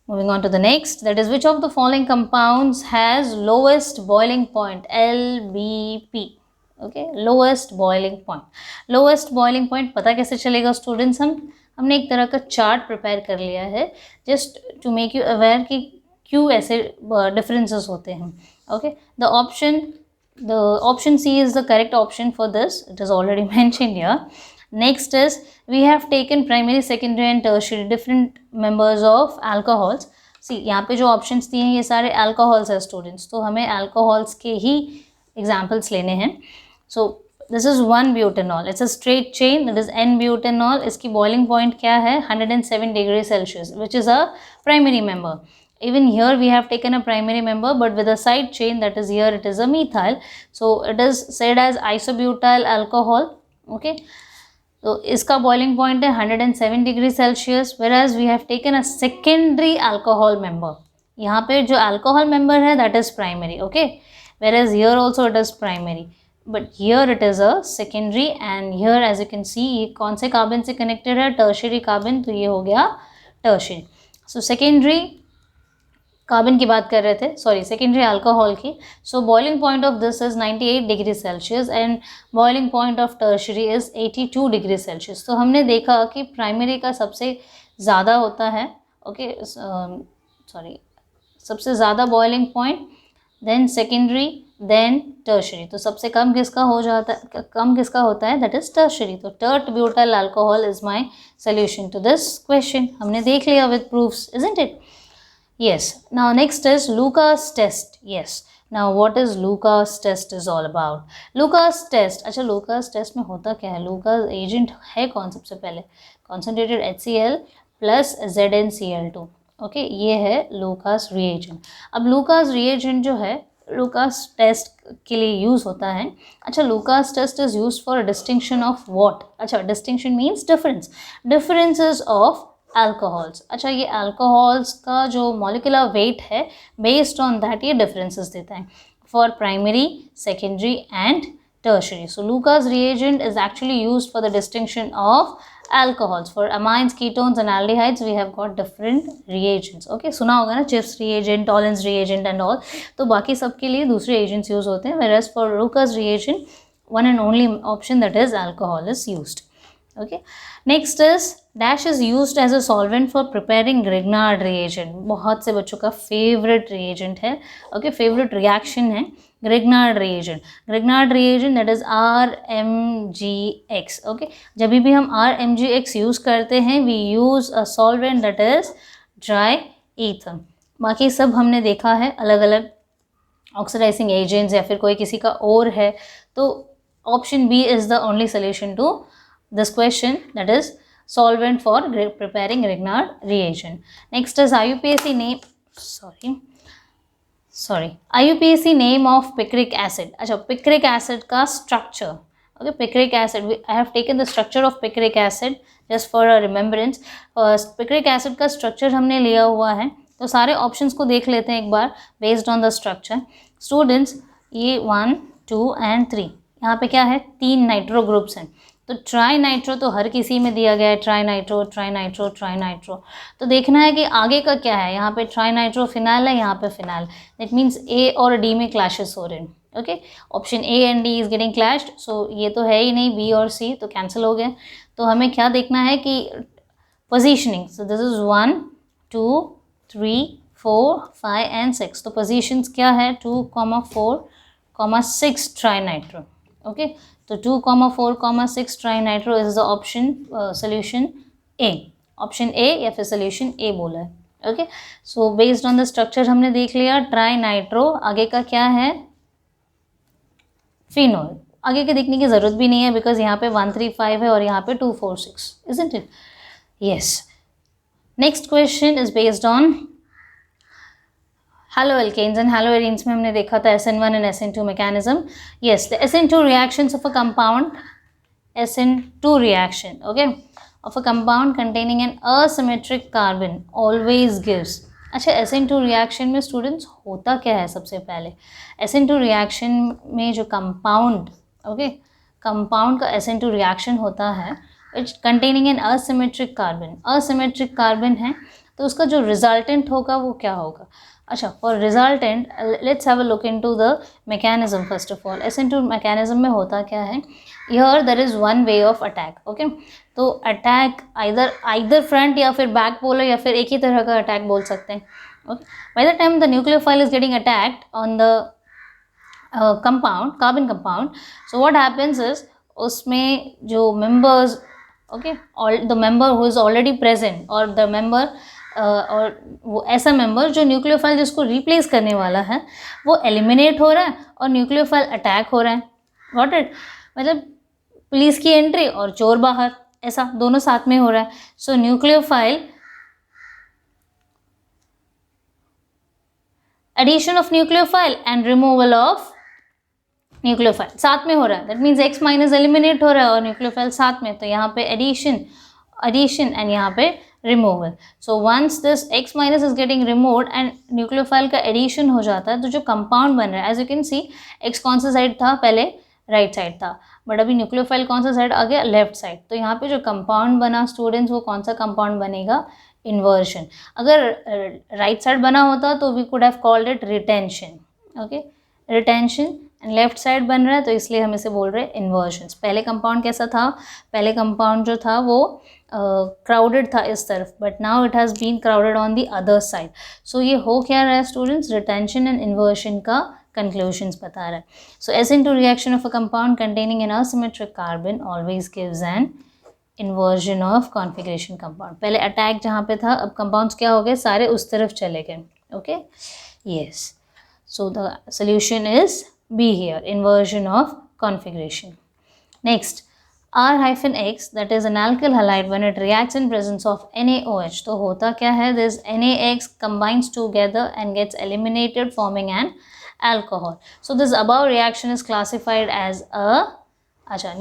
moving on to the next, that is which of the following compounds has lowest boiling point? LBP. Okay, lowest boiling point. Lowest boiling point पता कैसे चलेगा students? हमने एक तरह का chart prepare कर लिया है just to make you aware कि क्यों ऐसे डिफरेंसेस होते हैं. Okay, the option C is the correct option for this. It is already mentioned here. Next is we have taken primary, secondary and tertiary different members of alcohols. See, यहाँ पे जो options दिए हैं ये सारे alcohols है students, तो हमें अल्कोहल्स के ही एग्जाम्पल्स लेने हैं. So this is 1-butanol. It's a straight chain, that is N-butanol. इसकी boiling point क्या है? 107 degrees Celsius, which is a primary member. Even here we have taken a primary member, but with a side chain, that is here it is a methyl. So it is said as isobutyl alcohol. Okay. तो इसका boiling point है 107 degrees Celsius, whereas we have taken a secondary alcohol member. यहाँ पे जो alcohol member है that is primary. Okay. Whereas here also it is primary. But here it is a secondary and here as you can see ये कौन से carbon से connected है? Tertiary carbon, तो ये हो गया टर्शियरी. सो सेकेंडरी कार्बन की बात कर रहे थे, सॉरी सेकेंडरी अल्कोहल की. सो boiling point of this is 98 degree Celsius and boiling point of tertiary is 82 degree Celsius. तो हमने देखा कि प्राइमरी का सबसे ज़्यादा होता है, ओके, सॉरी सबसे ज़्यादा boiling point, then secondary, then tertiary. तो सबसे कम किसका होता है? That is tertiary. तो tert butyl alcohol is my solution to this question. हमने देख लिया with proofs, isn't it? Yes. Now next is Lucas test. Yes, now what is Lucas test is all about? Lucas test, अच्छा Lucas test में होता क्या है? Lucas agent है कौन? सबसे पहले concentrated HCl plus ZnCl2. Okay, ये है लूकास रिएजेंट. अब लूकास रिएजेंट जो है लूकास टेस्ट के लिए यूज़ होता है. अच्छा, Lucas test is use for distinction of what? अच्छा, distinction means differences of alcohols. अच्छा, ये अल्कोहल्स का जो मॉलिक्यूलर वेट है बेस्ड ऑन दैट ये डिफरेंसेस देता है for primary, secondary and tertiary. So Lucas reagent is actually used for the distinction of alcohols. For amines, ketones and aldehydes we have got different reagents. Okay, सुना होगा ना chips reagent, Tollens reagent and all. तो बाकी सब के लिए दूसरे agents use होते हैं, whereas for Lucas reagent one and only option, that is alcohol, is used. Okay, next is dash is used as a solvent for preparing Grignard reagent. बहुत से बच्चों का favorite reagent है. Okay, favorite reaction है Grignard reagent. Grignard reagent, that is RMGX. Okay, जब भी हम RMGX use करते हैं we use a solvent that is dry ether. बाकी सब हमने देखा है अलग अलग ऑक्सीडाइजिंग एजेंट्स या फिर कोई किसी का और है. तो option B is the only solution to this question, that is solvent for preparing Grignard reagent. Next is IUPAC name, IUPAC name of picric acid. अच्छा, picric acid का structure. Okay, picric acid, I have taken the structure of picric acid just for a remembrance. picric acid का structure हमने लिया हुआ है, तो सारे options को देख लेते हैं एक बार based on the structure. Students, ये 1, 2 and 3, यहाँ पे क्या है? 3 नाइट्रो ग्रुप्स हैं. तो ट्राई नाइट्रो तो हर किसी में दिया गया है, tri nitro, tri nitro, tri nitro. तो देखना है कि आगे का क्या है. यहाँ पे ट्राई नाइट्रो फिनाइल है, यहाँ पे फिनाइल. दैट मीन्स ए और डी में क्लैशेस हो रहे हैं. Okay, option A and D is getting clashed, so ये तो है ही नहीं, बी और सी तो कैंसिल हो गए। तो हमें क्या देखना है कि positioning, so this is 1 2 3 4 5 and 6, तो पोजीशंस क्या है 2, 4, 6 ट्राइनाइट्रो। ओके, तो 2, 4, 6 trinitro is the option solution A, option A या फिर सोल्यूशन ए बोला है। Okay, so based on the structure हमने देख लिया ट्राइनाइट्रो, आगे का क्या है फिनोल, आगे के देखने की जरूरत भी नहीं है बिकॉज यहाँ पे 135 है और यहाँ पे 246, isn't it? Yes. Next question is based on haloalkanes and haloarenes में हमने देखा था SN1 and SN2 mechanism. Yes, the SN2 reactions of a compound, SN2 reaction, okay, of a compound containing an asymmetric carbon always gives. अच्छा, SN2 reaction में students होता क्या है? सबसे पहले SN2 रिएक्शन में जो कंपाउंड, ओके, कंपाउंड का SN2 रिएक्शन होता है it's containing an asymmetric carbon, asymmetric carbon है तो उसका जो रिजल्टेंट होगा वो क्या होगा? अच्छा, for resultant let's have a look into the mechanism. First of all SN2 mechanism में होता क्या है, here there is one way of attack, okay, तो अटैक आइदर फ्रंट या फिर बैक बोलो या फिर एक ही तरह का अटैक बोल सकते हैं। Okay, by the time the nucleophile is getting attacked on the compound, carbon compound, so what happens is उसमें जो members, okay, the member who is already present और द मेंबर और वो ऐसा मेंबर जो न्यूक्लियोफाइल जिसको रिप्लेस करने वाला है वो एलिमिनेट हो रहा है और न्यूक्लियोफाइल अटैक हो रहा है। Got it? मतलब पुलिस की एंट्री और चोर बाहर, ऐसा दोनों साथ में हो रहा है। So nucleophile, addition of nucleophile and removal of nucleophile साथ में हो रहा है, that means X minus eliminate हो रहा है और न्यूक्लियोफाइल साथ में, तो यहाँ पे एडिशन एंड यहाँ पे removal. So once this X minus is getting removed and nucleophile का एडिशन हो जाता है तो जो कंपाउंड बन रहा है, as you can see X कौन सा साइड था, पहले राइट साइड था, बट अभी न्यूक्लियोफाइल कौन सा साइड आ गया, लेफ्ट साइड, तो यहाँ पे जो कंपाउंड बना स्टूडेंट्स वो कौन सा कंपाउंड बनेगा, इन्वर्जन। अगर राइट साइड बना होता तो we could have called it retention, okay, retention, and left side बन रहा है तो इसलिए हम इसे बोल रहे हैं इन्वर्जन्स। पहले कंपाउंड कैसा था, पहले कंपाउंड जो था वो क्राउडेड था इस तरफ, but now it has been crowded on the other side. So ये हो क्या रहा है स्टूडेंट्स, रिटेंशन एंड इन्वर्जन का कंक्लूजन्स बता रहा है। So SN2 reaction of a compound containing an asymmetric carbon always gives an inversion of configuration compound. पहले अटैक जहाँ पे था, अब कंपाउंड्स क्या हो गए, सारे उस तरफ चले गए। Okay, yes, so the solution is B here, inversion of configuration. Next, R-X, that is an alkyl halide, when it reacts in presence of NaOH, तो होता क्या है, this NaX combines together and gets eliminated forming an alcohol. So this above reaction is classified as a, अच्छा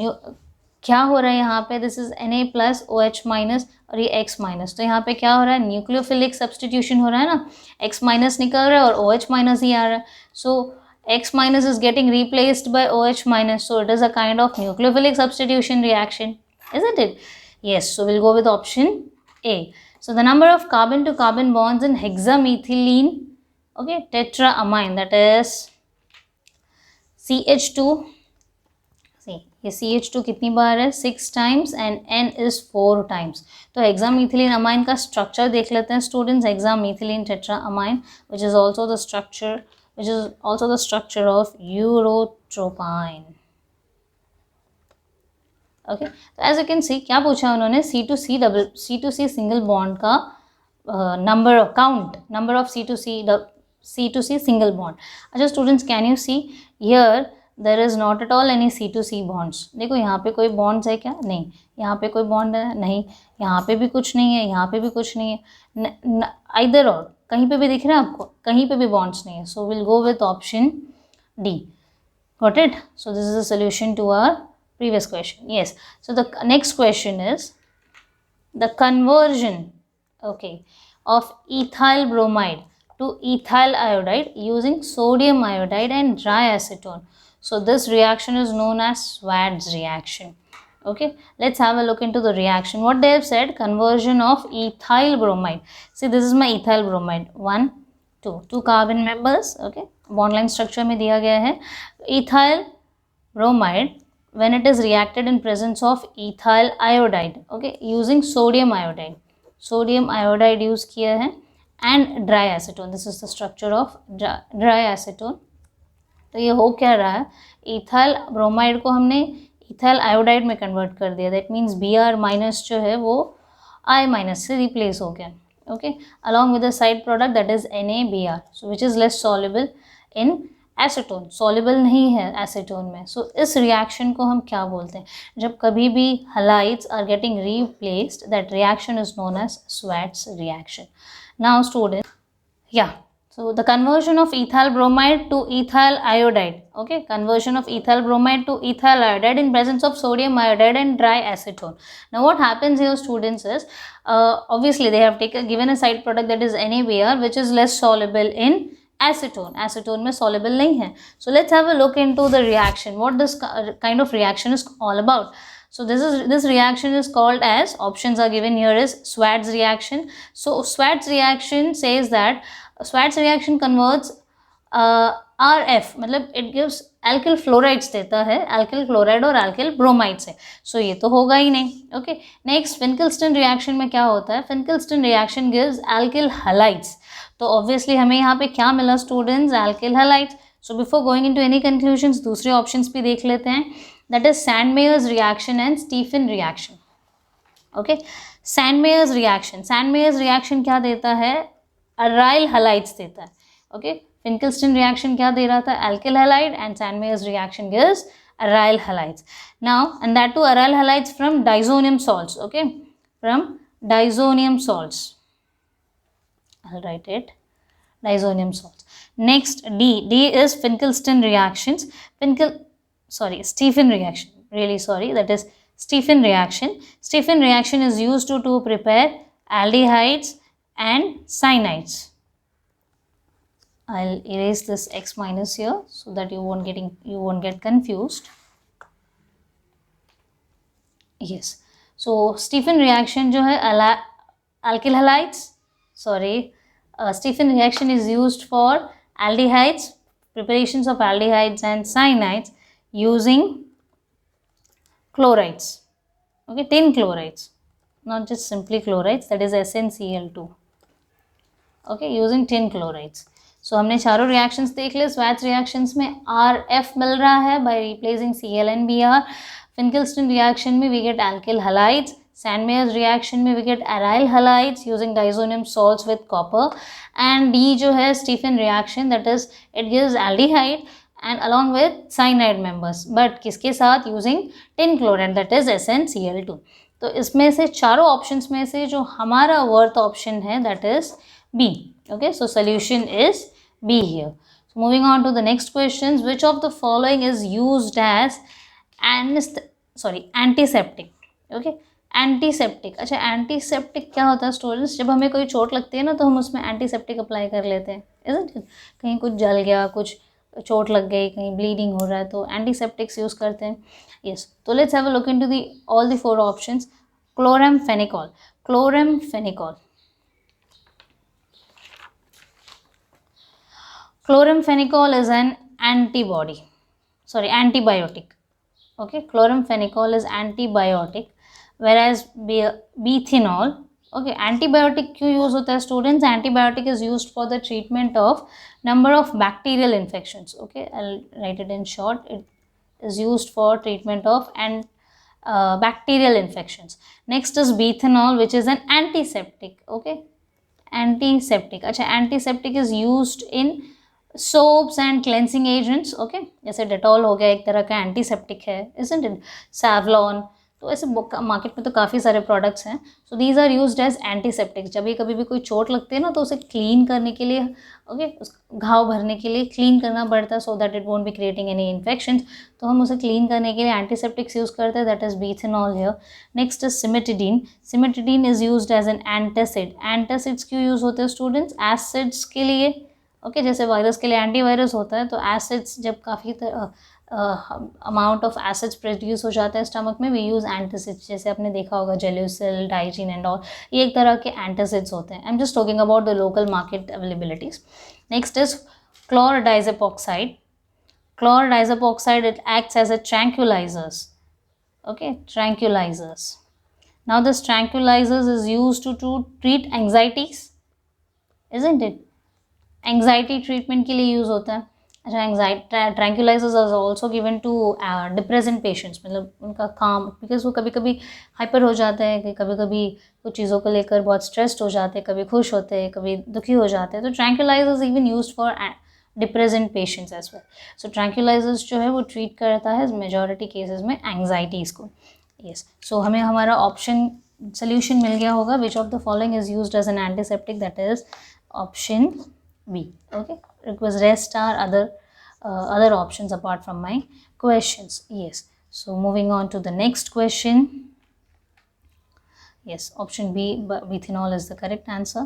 क्या हो रहा है यहाँ पे, this is Na plus OH minus और ये X माइनस, तो यहाँ पे क्या हो रहा है, न्यूक्लियोफिलिक सब्सटीट्यूशन हो रहा है ना, X माइनस निकल रहा है और OH माइनस ही आ रहा है। सो X minus is getting replaced by OH minus, so it is a kind of nucleophilic substitution reaction, isn't it? Yes, so we'll go with option A. So the number of carbon to carbon bonds in hexamethylene, okay, tetraamine, that is CH2, see ये CH2 कितनी बार है, 6 times and N is 4 times. तो hexamethylene amine का structure देख लेते हैं students, hexamethylene tetraamine, which is also the structure of urotropine. Okay, so as you can see क्या पूछा उन्होंने, C2C सिंगल बॉन्ड का number of C2C single bond. अच्छा students, can you see here there is not at all any C2C bonds. देखो यहाँ पे कोई bonds है क्या, नहीं, यहाँ पे कोई बॉन्ड है नहीं, यहाँ पे भी कुछ नहीं है, यहाँ पे भी कुछ नहीं है, आइदर और कहीं पे भी दिख रहा है आपको, कहीं पे भी बॉन्ड्स नहीं है। So will go with option D. Got it? So this is the solution to our previous question. Yes, so the next question is the conversion, okay, of ethyl bromide to ethyl iodide using sodium iodide and dry acetone. So this reaction is known as Schwartz reaction. Okay, let's have a look into the reaction. What they have said, conversion of ethyl bromide. See, this is my ethyl bromide, 1 two carbon members, okay, bond line structure में दिया गया है। Ethyl bromide when it is reacted in presence of ethyl iodide, okay, using sodium iodide use किया है, and dry acetone, this is the structure of dry acetone। तो ये हो क्या रहा है, इथाइल ब्रोमाइड को हमने इथाइल आयोडाइड में कन्वर्ट कर दिया, दैट मीन्स Br माइनस जो है वो I माइनस से रिप्लेस हो गया, okay, along with the side product that is NaBr, so which is less soluble in acetone, soluble नहीं है एसीटोन में। सो इस रिएक्शन को हम क्या बोलते हैं, जब कभी भी halides are getting replaced, that reaction is known as Swarts reaction. Now student, या so the conversion of ethyl bromide to ethyl iodide, okay, conversion of ethyl bromide to ethyl iodide in presence of sodium iodide and dry acetone. Now what happens here students is, obviously they have given a side product that is NaBr, which is less soluble in acetone, acetone में soluble नहीं है। So let's have a look into the reaction, what this kind of reaction is all about. So this reaction is called as, options are given here, is Schwarz reaction. So Schwarz reaction says that Schwarz reaction converts RF, मतलब it gives alkyl fluorides देता है, alkyl chloride और alkyl bromide से। So ये तो होगा ही नहीं, okay। Next Finkelstein reaction में क्या होता है, Finkelstein reaction gives alkyl halides। तो obviously हमें यहाँ पे क्या मिला students, alkyl halides। So before going into any conclusions, दूसरे options भी देख लेते हैं, that is Sandmeyer's reaction and Stephen reaction, okay। Sandmeyer's reaction क्या देता है, अराइल हलाइड्स देता है, ओके। फिंकलस्टन रिएक्शन क्या दे रहा था, alkyl halide, and Sandmeyer's reaction gives aryl halides. Now and that too aryl halides from diazonium salts, okay, from diazonium salts, I'll write it, diazonium salts. Next D is Finkelstein reactions, Stephen reaction, really sorry, that is Stephen reaction. Stephen reaction is used to prepare aldehydes and cyanides. I'll erase this X minus here so that you won't get confused. Yes, so Stephen reaction जो है alkyl halides, Stephen reaction is used for aldehydes, preparations of aldehydes and cyanides using chlorides, okay, tin chlorides, not just simply chlorides, that is SnCl2, okay, using tin chlorides। So हमने चारों reactions देख ले। Schwarz reactions में RF मिल रहा है by replacing Cl and Br। Finkelstein reaction में we get alkyl halides। Sandmeyer's reaction में we get aryl halides using diazonium salts with copper। and D जो है Stephen reaction, that is it gives aldehyde and along with cyanide members, but किसके साथ, using tin chloride, that is SnCl2। तो इसमें से चारों options में से जो हमारा वर्थ ऑप्शन है that is B, okay. So solution is B here. So moving on to the next question, which of the following is used as antiseptic, okay, antiseptic. अच्छा, एंटीसेप्टिक क्या होता है स्टूडेंट्स, जब हमें कोई चोट लगती है ना तो हम उसमें एंटीसेप्टिक अप्लाई कर लेते हैं, इज़न्ट इट? कहीं कुछ जल गया, कुछ चोट लग गई, कहीं ब्लीडिंग हो रहा है तो एंटीसेप्टिक्स यूज़ करते हैं। यस, तो let's have a look into the all the four options. Chloramphenicol, chloramphenicol is an antibiotic, okay, chloramphenicol is antibiotic, whereas bethanol, okay, antibiotic क्यों यूज होता है students, antibiotic is used for the treatment of number of bacterial infections, okay, I'll write it in short, it is used for treatment of bacterial infections. Next is bethanol, which is an antiseptic, okay, antiseptic। अच्छा, antiseptic is used in soaps and cleansing agents, okay, जैसे Dettol हो गया एक तरह का antiseptic है, isn't it? Savlon, तो ऐसे मार्केट में तो काफ़ी सारे प्रोडक्ट्स हैं। So these are used as antiseptics. जब भी कभी भी कोई चोट लगती है ना तो उसे क्लीन करने के लिए, ओके, उस घाव भरने के लिए क्लीन करना पड़ता है so that it won't be creating any infections. तो हम उसे क्लीन करने के लिए एंटीसेप्टिक्स यूज़ करते हैं, that is bithionol here. Next is cimetidine. Cimetidine is used as an antacid. Antacids क्यों यूज़ होते हैं स्टूडेंट्स? एसिड्स के लिए, ओके जैसे वायरस के लिए एंटीवायरस होता है, तो एसिड्स जब काफ़ी अमाउंट ऑफ एसिड्स प्रोड्यूस हो जाता है स्टमक में, वी यूज़ एंटासिड्स, जैसे आपने देखा होगा जेलुसिल, डाइजीन एंड ऑल, ये एक तरह के एंटासिड्स होते हैं. I am just talking about the local market availabilities. Next is chlordiazepoxide. Chlordiazepoxide, it acts as a tranquilizers. Okay, tranquilizers. Now this tranquilizers is used to treat anxieties, isn't it? Anxiety treatment के लिए use होता है. अच्छा, tranquillisers are also given to depression patients, मतलब उनका काम, because वो कभी कभी हाइपर हो जाते हैं, कि कभी कभी कुछ चीज़ों को लेकर बहुत स्ट्रेस्ड हो जाते हैं, कभी खुश होते हैं, कभी दुखी हो जाते हैं. तो tranquillisers even used for depression patients as well. So tranquillisers जो है वो ट्रीट करता है मेजॉरिटी केसेस में एंग्जाइटीज़ को. यस, सो हमें हमारा ऑप्शन सोल्यूशन मिल गया होगा. Which of the following is used as an antiseptic? That is option B. Okay, because rest are other options apart from my questions. Yes, so moving on to the next question. Yes, option B, methanol is the correct answer.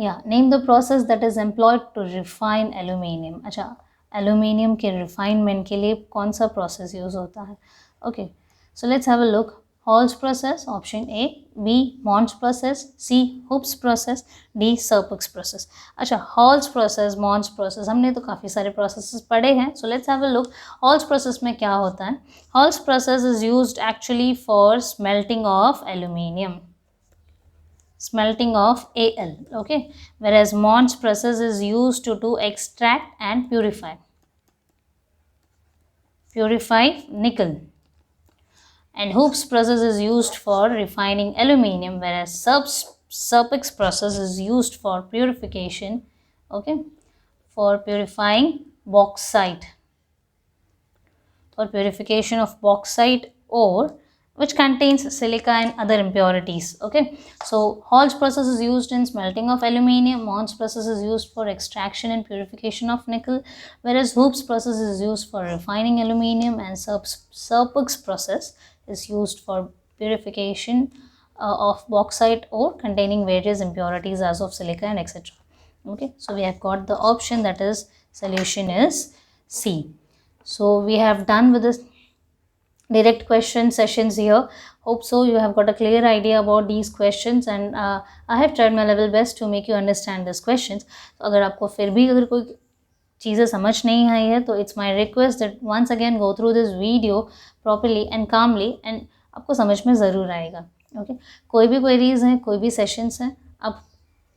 Yeah, name the process that is employed to refine aluminium. अच्छा, aluminium के refinement के लिए कौन सा process use होता है? Okay, so let's have a look. Hall's process, option A. B. Mond's process. C. Hoops process. D. Serpuk's process. अच्छा, Hall's process, Mond's process, हमने तो काफ़ी सारे processes पढ़े हैं. So let's have a look. Hall's process में क्या होता है? Hall's process is used actually for smelting of aluminium. Smelting of Al. Okay. Whereas Mond's process is used to extract and purify nickel. And Hoops process is used for refining aluminium, whereas Serpuk's process is used for purification, okay, for purifying bauxite, for purification of bauxite ore which contains silica and other impurities. Okay, so Hall's process is used in smelting of aluminium, Mond's process is used for extraction and purification of nickel, whereas Hoops process is used for refining aluminium, and Serpuk's process is used for purification of bauxite ore containing various impurities as of silica and etc. Okay, so we have got the option, that is solution is C. So we have done with this direct question sessions here. Hope so you have got a clear idea about these questions, and I have tried my level best to make you understand these questions. So अगर आपको फिर भी अगर कोई चीज़ें समझ नहीं आई है, तो it's my request that once again go through this video properly and calmly, and आपको समझ में ज़रूर आएगा. ओके, कोई भी क्वेरीज हैं, कोई भी सेशंस हैं, आप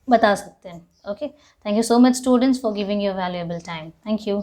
बता सकते हैं. Okay, thank you so much students for giving your valuable time. Thank you.